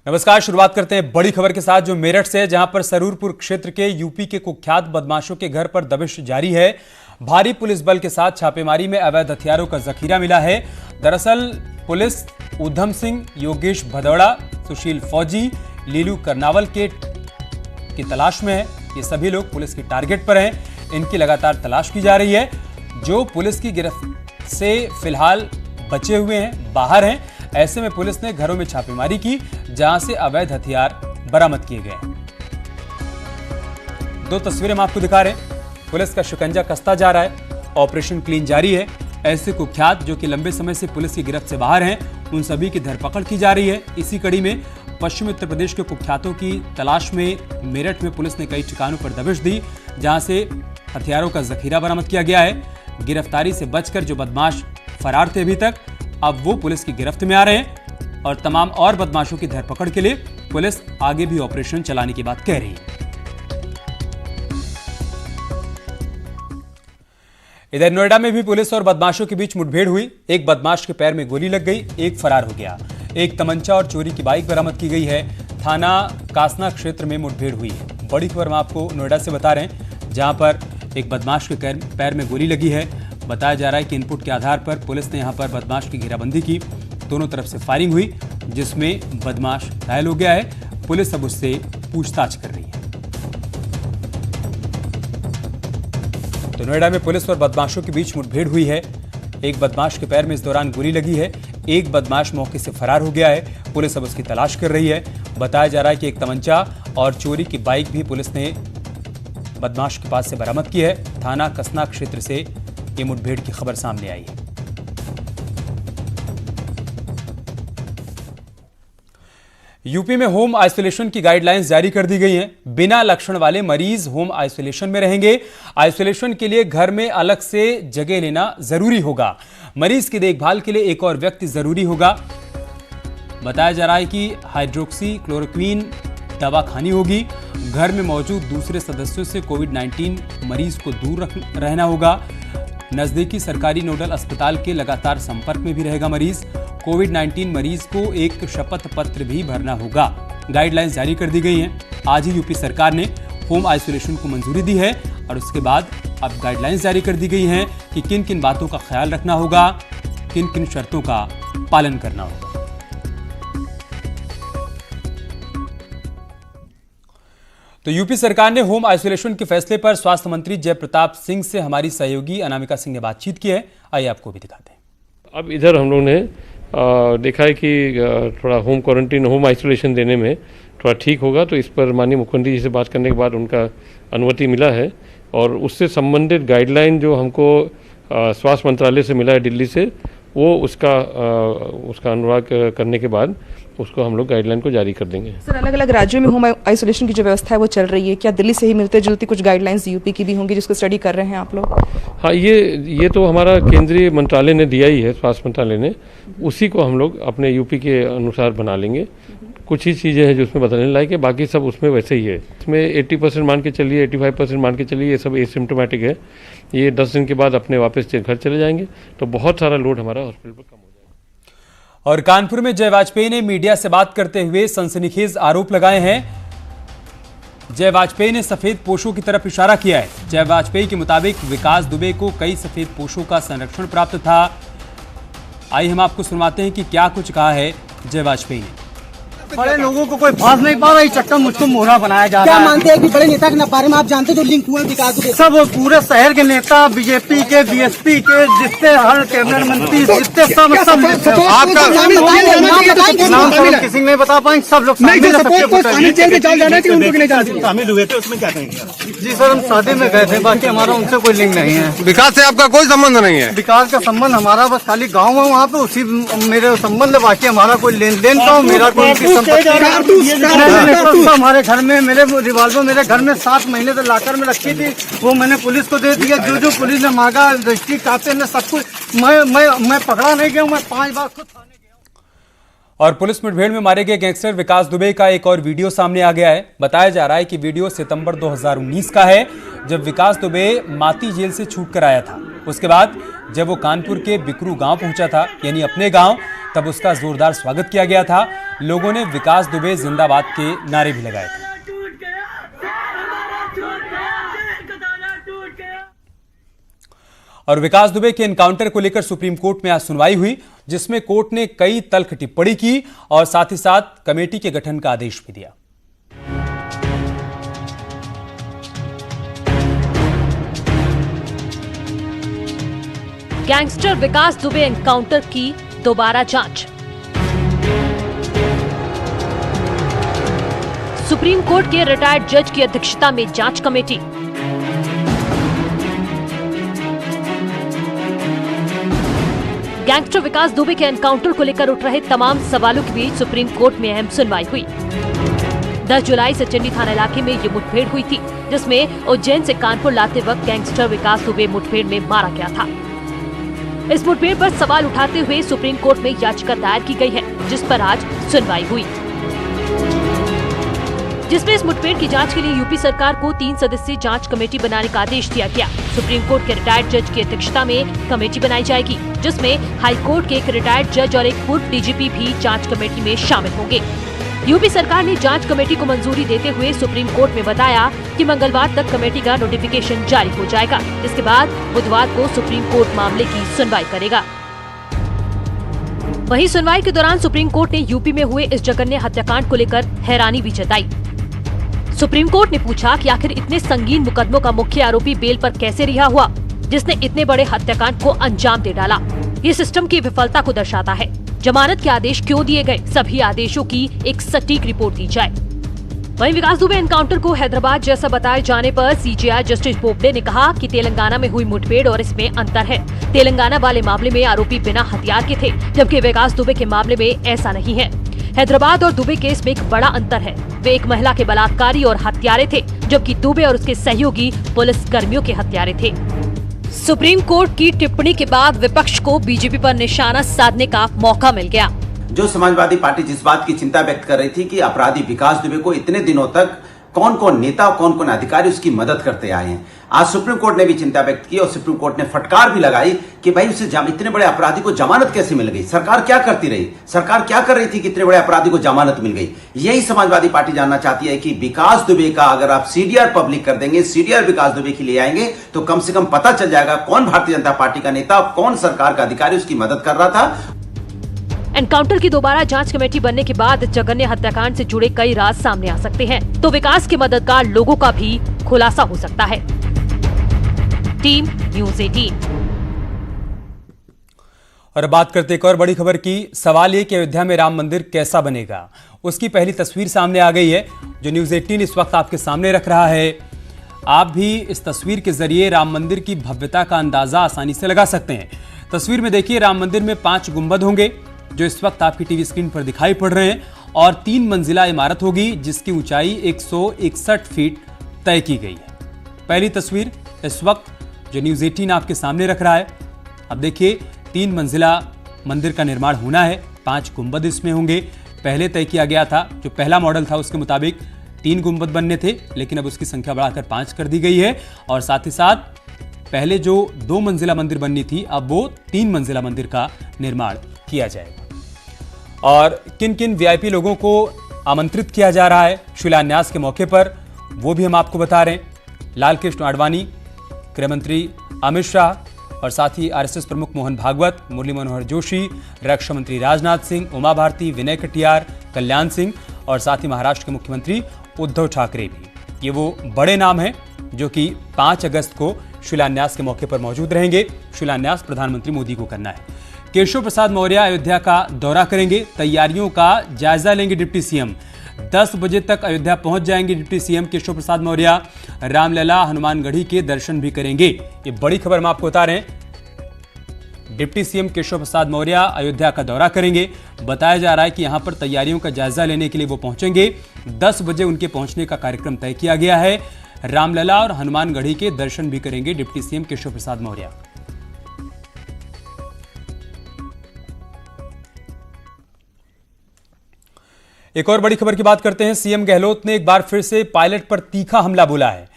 नमस्कार। शुरुआत करते हैं बड़ी खबर के साथ जो मेरठ से है, जहां पर सरूरपुर क्षेत्र के यूपी के कुख्यात बदमाशों के घर पर दबिश जारी है। भारी पुलिस बल के साथ छापेमारी में अवैध हथियारों का जखीरा मिला है। दरअसल पुलिस उधम सिंह, योगेश भदौड़ा, सुशील फौजी, लीलू करनावल की तलाश में है। ये सभी लोग पुलिस की टारगेट पर हैं। इनकी लगातार तलाश की जा रही है। जो पुलिस की गिरफ्त से फिलहाल बचे हुए हैं, बाहर हैं। ऐसे में पुलिस ने घरों में छापेमारी की, जहां से अवैध हथियार बरामद किए गए। दो तस्वीरें हम आपको दिखा रहे हैं। पुलिस का शिकंजा कसता जा रहा है, ऑपरेशन क्लीन जारी है। ऐसे कुख्यात जो कि लंबे समय से पुलिस की गिरफ्त से बाहर हैं, उन सभी की धरपकड़ की जा रही है। इसी कड़ी में पश्चिमी उत्तर प्रदेश के कुख्यातों की तलाश में मेरठ में पुलिस ने कई ठिकानों पर दबिश दी, जहां से हथियारों का जखीरा बरामद किया गया है। गिरफ्तारी से बचकर जो बदमाश फरार थे अभी तक, अब वो पुलिस की गिरफ्त में आ रहे हैं और तमाम और बदमाशों की धरपकड़ के लिए पुलिस आगे भी ऑपरेशन चलाने की बात कह रही है। इधर नोएडा में भी पुलिस और बदमाशों के बीच मुठभेड़ हुई। एक बदमाश के पैर में गोली लग गई, एक फरार हो गया। एक तमंचा और चोरी की बाइक बरामद की गई है। थाना कासना क्षेत्र में मुठभेड़ हुई है। बड़ी खबर हम आपको नोएडा से बता रहे हैं, जहां पर एक बदमाश के पैर में गोली लगी है। बताया जा रहा है कि इनपुट के आधार पर पुलिस ने यहां पर बदमाश की घेराबंदी की। दोनों तरफ से फायरिंग हुई, जिसमें बदमाश घायल हो गया है। पुलिस अब उससे पूछताछ कर रही है। तो नोएडा में पुलिस और बदमाशों के बीच मुठभेड़ हुई है। एक बदमाश के पैर में इस दौरान गोली लगी है। एक बदमाश मौके से फरार हो गया है। पुलिस अब उसकी तलाश कर रही है। बताया जा रहा है कि एक तमंचा और चोरी की बाइक भी पुलिस ने बदमाश के पास से बरामद की है। थाना कसना क्षेत्र से ये मुठभेड़ की खबर सामने आई है। यूपी में होम आइसोलेशन की गाइडलाइंस जारी कर दी गई हैं। बिना लक्षण वाले मरीज होम आइसोलेशन में रहेंगे। आइसोलेशन के लिए घर में अलग से जगह लेना जरूरी होगा। मरीज की देखभाल के लिए एक और व्यक्ति जरूरी होगा। बताया जा रहा है कि हाइड्रोक्सी क्लोरोक्वीन दवा खानी होगी। घर में मौजूद दूसरे सदस्यों से कोविड-19 मरीज को दूर रहना होगा। नजदीकी सरकारी नोडल अस्पताल के लगातार संपर्क में भी रहेगा मरीज। कोविड-19 मरीज को एक शपथ पत्र भी भरना होगा। गाइडलाइंस जारी कर दी गई हैं। आज ही यूपी सरकार ने होम आइसोलेशन को मंजूरी दी है और उसके बाद अब गाइडलाइंस जारी कर दी गई हैं कि किन किन बातों का ख्याल रखना होगा, किन किन शर्तों का पालन करना होगा। तो यूपी सरकार ने होम आइसोलेशन के फैसले पर स्वास्थ्य मंत्री जयप्रताप सिंह से हमारी सहयोगी अनामिका सिंह ने बातचीत की है। आइए आपको भी दिखाते हैं। अब इधर हम लोगों ने देखा है कि थोड़ा होम क्वारंटीन, होम आइसोलेशन देने में थोड़ा ठीक होगा, तो इस पर माननीय मुख्यमंत्री जी से बात करने के बाद उनका अनुमति मिला है और उससे संबंधित गाइडलाइन जो हमको स्वास्थ्य मंत्रालय से मिला है दिल्ली से, वो उसका अनुराग करने के बाद उसको हम लोग गाइडलाइन को जारी कर देंगे। सर, अलग अलग राज्यों में होम आइसोलेशन की जो व्यवस्था है वो चल रही है, क्या दिल्ली से ही मिलते जुलती कुछ गाइडलाइंस यूपी की भी होंगी जिसको स्टडी कर रहे हैं आप लोग? हाँ, ये तो हमारा केंद्रीय मंत्रालय ने दिया ही है, स्वास्थ्य मंत्रालय ने, उसी को हम लोग अपने यूपी के अनुसार बना लेंगे। कुछ ही चीज़ें हैं जो उसमें बदलने लायक है, बाकी सब उसमें वैसे ही है। इसमें 80% मान के चलिए, 85% मान के चलिए, ये सब एसिम्प्टोमेटिक है। ये 10 दिन के बाद अपने वापस घर चले जाएंगे, तो बहुत सारा लोड हमारा हॉस्पिटल पर कम हो जाएगा। और कानपुर में जय वाजपेयी ने मीडिया से बात करते हुए सनसनीखेज आरोप लगाए हैं। जय वाजपेयी ने सफेद पोशों की तरफ इशारा किया है। जय वाजपेयी के मुताबिक विकास दुबे को कई सफेद पोशों का संरक्षण प्राप्त था। आइए हम आपको सुनवाते हैं कि क्या कुछ कहा है जय वाजपेयी ने। बड़े लोगों को कोई फांस नहीं पा रहा, चक्कर मुझको मोहरा बनाया जा रहा है। क्या मानते हैं कि बड़े नेता के बारे में आप जानते जो लिंक हुए विकास दुबे? सब पूरे शहर के नेता, बीजेपी के, बीएसपी के, जितने हर कैबिनेट मंत्री, जितने सब आपका नाम सब किसी नहीं बता पाएंगे। सब लोग शामिल हुए थे, उसमें क्या कहेंगे? जी सर, हम शादी में गए थे, बाकी हमारा उनसे कोई लिंक नहीं है। विकास से आपका कोई संबंध नहीं है? विकास का संबंध हमारा बस खाली गाँव है, वहाँ पे उसी मेरे संबंध है, बाकी हमारा कोई लेन देन का मेरा कोई हमारे घर में मेरे रिवॉल्वर मेरे घर में 7 महीने से लाकर में रखी थी, वो मैंने पुलिस को दे दिया। जो पुलिस ने मांगा, रजिस्ट्री कापे ने सब कुछ, मैं पकड़ा नहीं गया, मैं 5 बार खुद थाने गया। और पुलिस मुठभेड़ में मारे गए गैंगस्टर विकास दुबे का एक और वीडियो सामने आ गया है। बताया जा रहा है कि वीडियो सितंबर 2019 का है, जब विकास दुबे माती जेल से छूट कर आया था। उसके बाद जब वो कानपुर के बिकरू गांव पहुंचा था, यानी अपने गांव, तब उसका जोरदार स्वागत किया गया था। लोगों ने विकास दुबे जिंदाबाद के नारे भी लगाए थे। और विकास दुबे के एनकाउंटर को लेकर सुप्रीम कोर्ट में आज सुनवाई हुई, जिसमें कोर्ट ने कई तल्ख टिप्पणी की और साथ ही साथ कमेटी के गठन का आदेश भी दिया। गैंगस्टर विकास दुबे एनकाउंटर की दोबारा जांच। सुप्रीम कोर्ट के रिटायर्ड जज की अध्यक्षता में जांच कमेटी। गैंगस्टर विकास दुबे के एनकाउंटर को लेकर उठ रहे तमाम सवालों के बीच सुप्रीम कोर्ट में अहम सुनवाई हुई। 10 जुलाई से चंडी थाना इलाके में ये मुठभेड़ हुई थी, जिसमें उज्जैन से कानपुर लाते वक्त गैंगस्टर विकास दुबे मुठभेड़ में मारा गया था। इस मुठभेड़ पर सवाल उठाते हुए सुप्रीम कोर्ट में याचिका दायर की गई है, जिस पर आज सुनवाई हुई, जिसमें इस मुठभेड़ की जांच के लिए यूपी सरकार को 3 सदस्यीय जांच कमेटी बनाने का आदेश दिया गया। सुप्रीम कोर्ट के रिटायर्ड जज की अध्यक्षता में कमेटी बनाई जाएगी, जिसमें हाई कोर्ट के एक रिटायर्ड जज और एक पूर्व डीजीपी भी जांच कमेटी में शामिल होंगे। यूपी सरकार ने जांच कमेटी को मंजूरी देते हुए सुप्रीम कोर्ट में बताया कि मंगलवार तक कमेटी का नोटिफिकेशन जारी हो जाएगा। इसके बाद बुधवार को सुप्रीम कोर्ट मामले की सुनवाई करेगा। वहीं सुनवाई के दौरान सुप्रीम कोर्ट ने यूपी में हुए इस जघन्य हत्याकांड को लेकर हैरानी भी जताई। सुप्रीम कोर्ट ने पूछा कि आखिर इतने संगीन मुकदमों का मुख्य आरोपी बेल पर कैसे रिहा हुआ, जिसने इतने बड़े हत्याकांड को अंजाम दे डाला। ये सिस्टम की विफलता को दर्शाता है। जमानत के आदेश क्यों दिए गए, सभी आदेशों की एक सटीक रिपोर्ट दी जाए। वहीं विकास दुबे एनकाउंटर को हैदराबाद जैसा बताए जाने पर सीजेआई जस्टिस बोबडे ने कहा कि तेलंगाना में हुई मुठभेड़ और इसमें अंतर है। तेलंगाना वाले मामले में आरोपी बिना हथियार के थे, जबकि विकास दुबे के मामले में ऐसा नहीं है। हैदराबाद और दुबे केस में एक बड़ा अंतर है। वे एक महिला के बलात्कारी और हत्यारे थे, जबकि दुबे और उसके सहयोगी पुलिस कर्मियों के हत्यारे थे। सुप्रीम कोर्ट की टिप्पणी के बाद विपक्ष को बीजेपी पर निशाना साधने का मौका मिल गया। जो समाजवादी पार्टी जिस बात की चिंता व्यक्त कर रही थी कि अपराधी विकास दुबे को इतने दिनों तक कौन कौन नेता और कौन कौन अधिकारी उसकी मदद करते आए हैं, आज सुप्रीम कोर्ट ने भी चिंता व्यक्त की और सुप्रीम कोर्ट ने फटकार भी लगाई कि भाई उसे इतने बड़े अपराधी को जमानत कैसे मिल गई, सरकार क्या करती रही, सरकार क्या कर रही थी कि इतने बड़े अपराधी को जमानत मिल गई। यही समाजवादी पार्टी जानना चाहती है कि विकास दुबे का अगर आप सीडीआर पब्लिक कर देंगे, सीडीआर विकास दुबे की ले आएंगे, तो कम से कम पता चल जाएगा कौन भारतीय जनता पार्टी का नेता और कौन सरकार का अधिकारी उसकी मदद कर रहा था। एनकाउंटर की दोबारा जांच कमेटी बनने के बाद जघन्य हत्याकांड से जुड़े कई राज सामने आ सकते हैं, तो विकास के मददगार लोगों का भी खुलासा हो सकता है। Team news 18। और बात करते एक और बड़ी खबर की। सवाल ये कि अयोध्या में राम मंदिर कैसा बनेगा, उसकी पहली तस्वीर सामने आ गई है, जो न्यूज़ 18 इस वक्त आपके सामने रख रहा है। आप भी इस तस्वीर के जरिए राम मंदिर की भव्यता का अंदाजा आसानी से लगा सकते हैं। तस्वीर में देखिए, राम मंदिर में 5 गुंबद होंगे, जो इस वक्त आपकी टीवी स्क्रीन पर दिखाई पड़ रहे हैं, और 3 मंजिला इमारत होगी, जिसकी ऊंचाई 161 फीट तय की गई है। पहली तस्वीर इस वक्त जो न्यूज़ 18 आपके सामने रख रहा है। अब देखिए, 3 मंजिला मंदिर का निर्माण होना है, 5 गुंबद इसमें होंगे। पहले तय किया गया था, जो पहला मॉडल था उसके मुताबिक 3 गुंबद बनने थे, लेकिन अब उसकी संख्या बढ़ाकर 5 कर दी गई है। और साथ ही साथ पहले जो 2 मंजिला मंदिर बननी थी, अब वो 3 मंजिला मंदिर का निर्माण किया जाएगा। और किन किन वीआईपी लोगों को आमंत्रित किया जा रहा है शिलान्यास के मौके पर, वो भी हम आपको बता रहे हैं। लालकृष्ण आडवाणी, गृह मंत्री अमित शाह और साथ ही आरएसएस प्रमुख मोहन भागवत, मुरली मनोहर जोशी, रक्षा मंत्री राजनाथ सिंह, उमा भारती, विनय कटियार, कल्याण सिंह और साथ ही महाराष्ट्र के मुख्यमंत्री उद्धव ठाकरे भी। ये वो बड़े नाम हैं जो कि 5 अगस्त को शिलान्यास के मौके पर मौजूद रहेंगे। शिलान्यास प्रधानमंत्री मोदी को करना है। केशव प्रसाद मौर्य अयोध्या का दौरा करेंगे, तैयारियों का जायजा लेंगे डिप्टी सीएम। 10 बजे तक अयोध्या पहुंच जाएंगे डिप्टी सीएम केशव प्रसाद मौर्य। रामलला हनुमानगढ़ी के दर्शन भी करेंगे। ये बड़ी खबर हम आपको बता रहे हैं। डिप्टी सीएम केशव प्रसाद मौर्य अयोध्या का दौरा करेंगे। बताया जा रहा है कि यहां पर तैयारियों का जायजा लेने के लिए वो पहुंचेंगे। 10 बजे उनके पहुंचने का कार्यक्रम तय किया गया है। रामलला और हनुमानगढ़ी के दर्शन भी करेंगे डिप्टी सीएम केशव प्रसाद मौर्य। एक और बड़ी खबर की बात करते हैं। सीएम गहलोत ने एक बार फिर से पायलट पर तीखा हमला बोला है।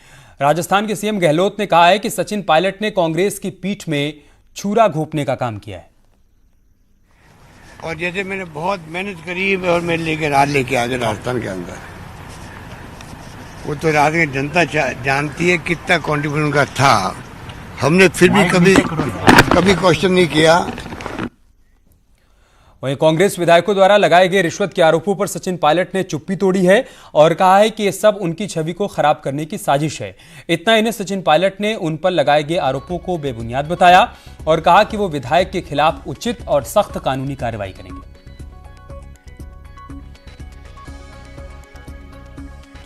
राजस्थान के सीएम गहलोत ने कहा है कि सचिन पायलट ने कांग्रेस की पीठ में छुरा घोंपने का काम किया है। और जैसे मैंने बहुत मेहनत करी और मैं राज लेके आ गया राजस्थान के अंदर, वो तो राज की जनता जानती है कितना कॉन्ट्रीब्यूशन का था। हमने फिर भी कभी क्वेश्चन नहीं किया। वहीं कांग्रेस विधायकों द्वारा लगाए गए रिश्वत के आरोपों पर सचिन पायलट ने चुप्पी तोड़ी है और कहा है कि ये सब उनकी छवि को खराब करने की साजिश है। इतना ही नहीं, सचिन पायलट ने उन पर लगाए गए आरोपों को बेबुनियाद बताया और कहा कि वो विधायक के खिलाफ उचित और सख्त कानूनी कार्रवाई करेंगे।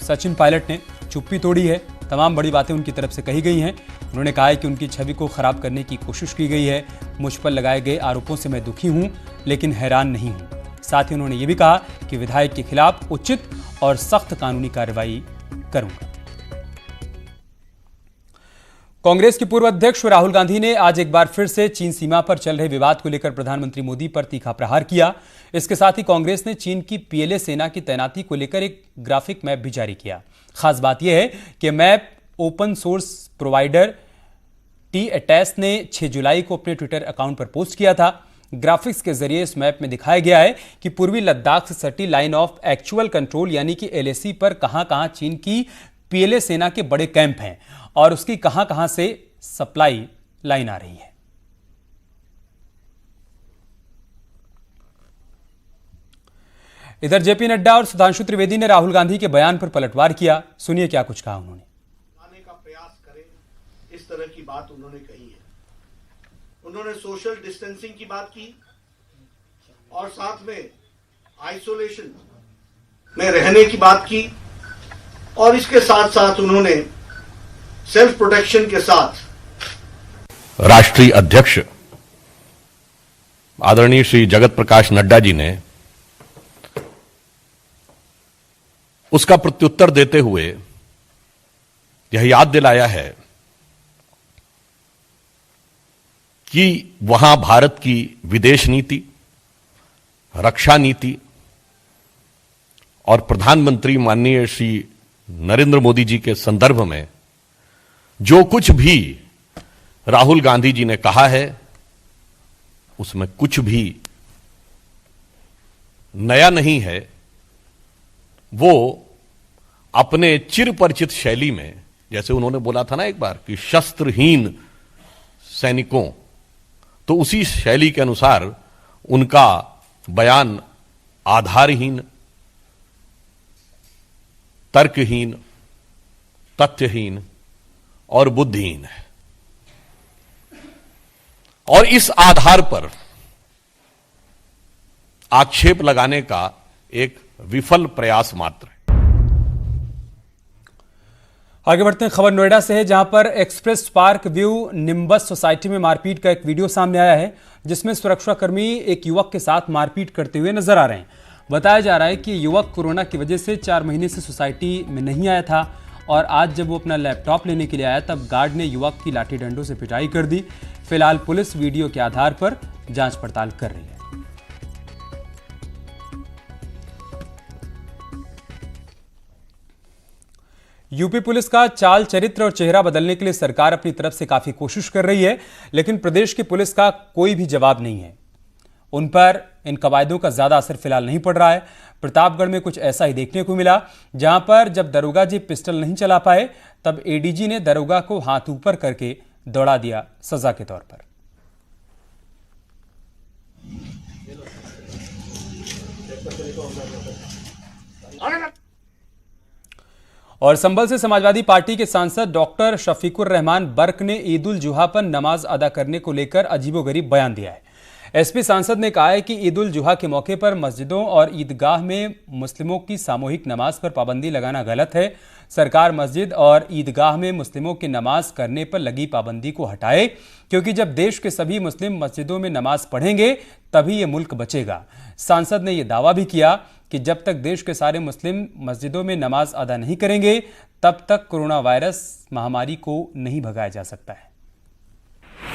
सचिन पायलट ने चुप्पी तोड़ी है, तमाम बड़ी बातें उनकी तरफ से कही गई हैं। उन्होंने कहा है कि उनकी छवि को खराब करने की कोशिश की गई है। मुझ पर लगाए गए आरोपों से मैं दुखी हूं, लेकिन हैरान नहीं हूं। साथ ही उन्होंने ये भी कहा कि विधायक के खिलाफ उचित और सख्त कानूनी कार्रवाई करूंगा। कांग्रेस के पूर्व अध्यक्ष राहुल गांधी ने आज एक बार फिर से चीन सीमा पर चल रहे विवाद को लेकर प्रधानमंत्री मोदी पर तीखा प्रहार किया। इसके साथ ही कांग्रेस ने चीन की पीएलए सेना की तैनाती को लेकर एक ग्राफिक मैप भी जारी किया। खास बात यह है कि map open source provider TATS ने 6 जुलाई को अपने ट्विटर अकाउंट पर पोस्ट किया था। ग्राफिक्स के जरिए इस मैप में दिखाया गया है कि पूर्वी लद्दाख से सटी लाइन ऑफ एक्चुअल कंट्रोल यानी कि LAC पर कहां-कहां चीन की पीएलए सेना के बड़े कैंप हैं और उसकी कहां-कहां से सप्लाई लाइन आ रही है। इधर जेपी नड्डा और सुधांशु त्रिवेदी ने राहुल गांधी के बयान पर पलटवार किया। सुनिए क्या कुछ कहा उन्होंने। आने का प्रयास करें, इस तरह की बात उन्होंने कही है। उन्होंने सोशल डिस्टेंसिंग की बात की और साथ में आइसोलेशन में रहने की बात की और इसके साथ साथ उन्होंने सेल्फ प्रोटेक्शन के साथ राष्ट्रीय अध्यक्ष आदरणीय श्री जगत प्रकाश नड्डा जी ने उसका प्रत्युत्तर देते हुए यह याद दिलाया है कि वहां भारत की विदेश नीति, रक्षा नीति और प्रधानमंत्री माननीय श्री नरेंद्र मोदी जी के संदर्भ में जो कुछ भी राहुल गांधी जी ने कहा है उसमें कुछ भी नया नहीं है। वो अपने चिरपरिचित शैली में, जैसे उन्होंने बोला था ना एक बार कि शस्त्रहीन सैनिकों, तो उसी शैली के अनुसार उनका बयान आधारहीन, तर्कहीन, तथ्यहीन और बुद्धिहीन है और इस आधार पर आक्षेप लगाने का एक विफल प्रयास मात्र है। आगे बढ़ते हैं, खबर नोएडा से है जहां पर express park view nimbus society में मारपीट का एक वीडियो सामने आया है जिसमें सुरक्षाकर्मी एक युवक के साथ मारपीट करते हुए नजर आ रहे हैं। बताया जा रहा है कि युवक कोरोना की वजह से 4 महीने से सोसाइटी में नहीं आया था और आज जब वो अपना लैपटॉप लेने के लिए आया तब गार्ड ने युवक की लाठी डंडों से पिटाई कर दी। फिलहाल पुलिस वीडियो के आधार पर जांच पड़ताल कर रही है। यूपी पुलिस का चाल चरित्र और चेहरा बदलने के लिए सरकार अपनी तरफ से काफी कोशिश कर रही है, लेकिन प्रदेश की पुलिस का कोई भी जवाब नहीं है। उन पर इन कवायदों का ज्यादा असर फिलहाल नहीं पड़ रहा है। प्रतापगढ़ में कुछ ऐसा ही देखने को मिला, जहां पर जब दरोगा जी पिस्टल नहीं चला पाए तब एडीजी ने दरोगा को हाथ ऊपर करके दौड़ा दिया सजा के तौर पर। और संभल से समाजवादी पार्टी के सांसद डॉक्टर शफीकुर रहमान बर्क ने ईद उल जुहा पर नमाज अदा करने को लेकर अजीबोगरीब बयान दिया है। एसपी सांसद ने कहा है कि ईद उल जुहा के मौके पर मस्जिदों और ईदगाह में मुस्लिमों की सामूहिक नमाज पर पाबंदी लगाना गलत है। सरकार मस्जिद और ईदगाह में मुस्लिमों की नमाज करने पर लगी पाबंदी को हटाए, क्योंकि जब देश के सभी मुस्लिम मस्जिदों में नमाज पढ़ेंगे तभी ये मुल्क बचेगा। सांसद ने यह दावा भी किया कि जब तक देश के सारे मुस्लिम मस्जिदों में नमाज अदा नहीं करेंगे तब तक कोरोना वायरस महामारी को नहीं भगाया जा सकता है।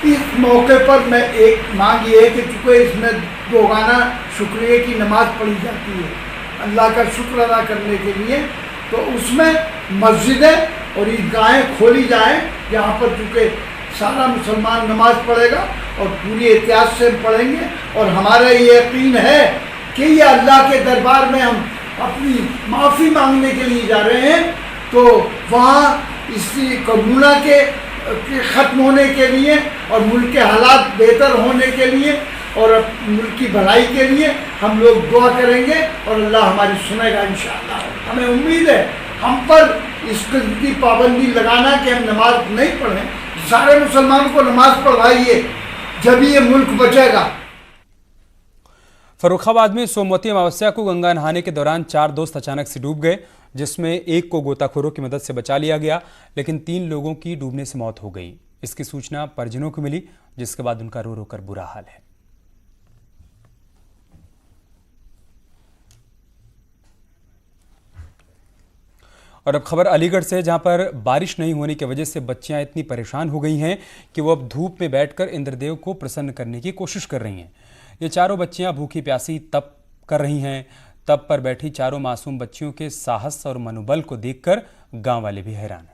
इस मौके पर मैं एक मांग ये है कि चूंकि इसमें दोगाना शुक्रिया की नमाज पढ़ी जाती है अल्लाह का शुक्र अदा करने के लिए, तो उसमें मस्जिदें और ईदगाहें खोली जाएं जहाँ पर चूँकि सारा मुसलमान नमाज पढ़ेगा और पूरी एहतियात से पढ़ेंगे। और हमारा ये यकीन है कि ये अल्लाह के दरबार में हम अपनी माफ़ी मांगने के लिए जा रहे हैं, तो वहाँ इसी कोरोना के ख़त्म होने के लिए और मुल्क के हालात बेहतर होने के लिए और मुल्क की भलाई के लिए हम लोग दुआ करेंगे और अल्लाह हमारी सुनेगा इंशाअल्लाह। हमें उम्मीद है हम पर इस किस्म की पाबंदी लगाना कि हम नमाज नहीं पढ़ें। सारे मुसलमानों को नमाज पढ़वाइए, जब ये मुल्क बचेगा। फर्रुखाबाद में सोमवती अमावस्या को गंगा नहाने के दौरान 4 दोस्त अचानक से डूब गए, जिसमें एक को गोताखोरों की मदद से बचा लिया गया, लेकिन 3 लोगों की डूबने से मौत हो गई। इसकी सूचना परिजनों को मिली, जिसके बाद उनका रो रो कर बुरा हाल है। और अब खबर अलीगढ़ से, जहां पर बारिश नहीं होने की वजह से बच्चियां इतनी परेशान हो गई हैं कि वो अब धूप में बैठकर इंद्रदेव को प्रसन्न करने की कोशिश कर रही हैं। ये चारों बच्चियां भूखी प्यासी तप कर रही हैं। तप पर बैठी चारों मासूम बच्चियों के साहस और मनोबल को देखकर गांव वाले भी हैरान हैं।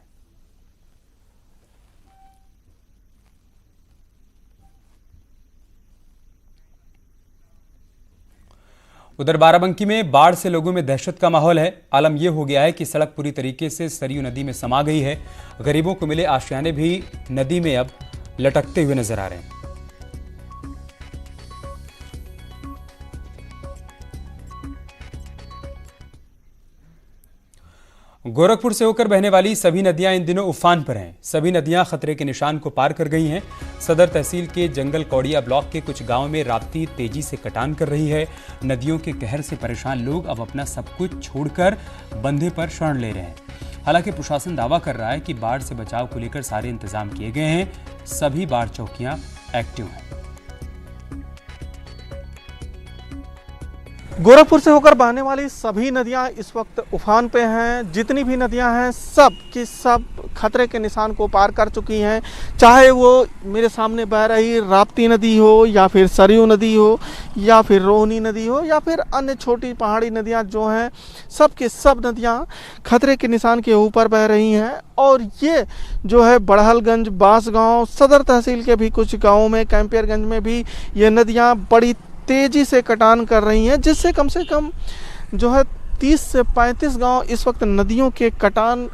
उधर बाराबंकी में बाढ़ से लोगों में दहशत का माहौल है। आलम यह हो गया है कि सड़क पूरी तरीके से सरयू नदी में समा गई है। गरीबों को मिले आशियाने भी नदी में अब लटकते हुए नजर आ रहे हैं। गोरखपुर से होकर बहने वाली सभी नदियां इन दिनों उफान पर हैं। सभी नदियां खतरे के निशान को पार कर गई हैं। सदर तहसील के जंगल कौड़िया ब्लॉक के कुछ गांवों में राप्ती तेजी से कटान कर रही है। नदियों के कहर से परेशान लोग अब अपना सब कुछ छोड़कर बंधे पर शरण ले रहे हैं। हालांकि प्रशासन दावा कर रहा है कि बाढ़ से बचाव को लेकर सारे इंतजाम किए गए हैं। सभी बाढ़ चौकियां एक्टिव हैं। गोरखपुर से होकर बहने वाली सभी नदियां इस वक्त उफान पे हैं। जितनी भी नदियां हैं सब की सब खतरे के निशान को पार कर चुकी हैं। चाहे वो मेरे सामने बह रही राप्ती नदी हो या फिर सरयू नदी हो या फिर रोहनी नदी हो या फिर अन्य छोटी पहाड़ी नदियां जो हैं, सब की सब नदियां खतरे के निशान के ऊपर बह रही हैं। और ये जो है बड़हलगंज, बांसगांव, सदर तहसील के भी कुछ गाँवों में, कैंपियरगंज में भी ये नदियाँ बड़ी तेजी से कटान कर रही हैं, जिससे कम से कम जो है 30 से 35 गांव इस वक्त नदियों के कटान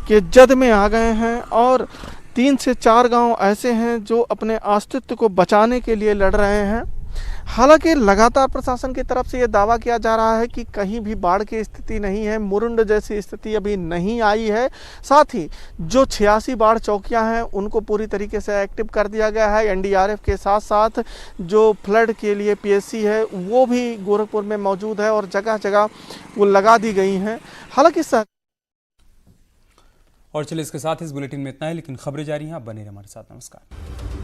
के जद में आ गए हैं। और 3 से 4 गांव ऐसे हैं जो अपने अस्तित्व को बचाने के लिए लड़ रहे हैं। हालांकि लगातार प्रशासन की तरफ से ये दावा किया जा रहा है कि कहीं भी बाढ़ की स्थिति नहीं है, मुरुंड जैसी स्थिति अभी नहीं आई है। साथ ही जो 86 बाढ़ चौकियां हैं उनको पूरी तरीके से एक्टिव कर दिया गया है। एनडीआरएफ के साथ साथ जो फ्लड के लिए पीएससी है वो भी गोरखपुर में मौजूद है और जगह जगह वो लगा दी गई हैं। हालांकि और चलिए इसके साथ इस बुलेटिन में इतना है, लेकिन खबरें जारी हैं। आप बने रहिए हमारे साथ। नमस्कार।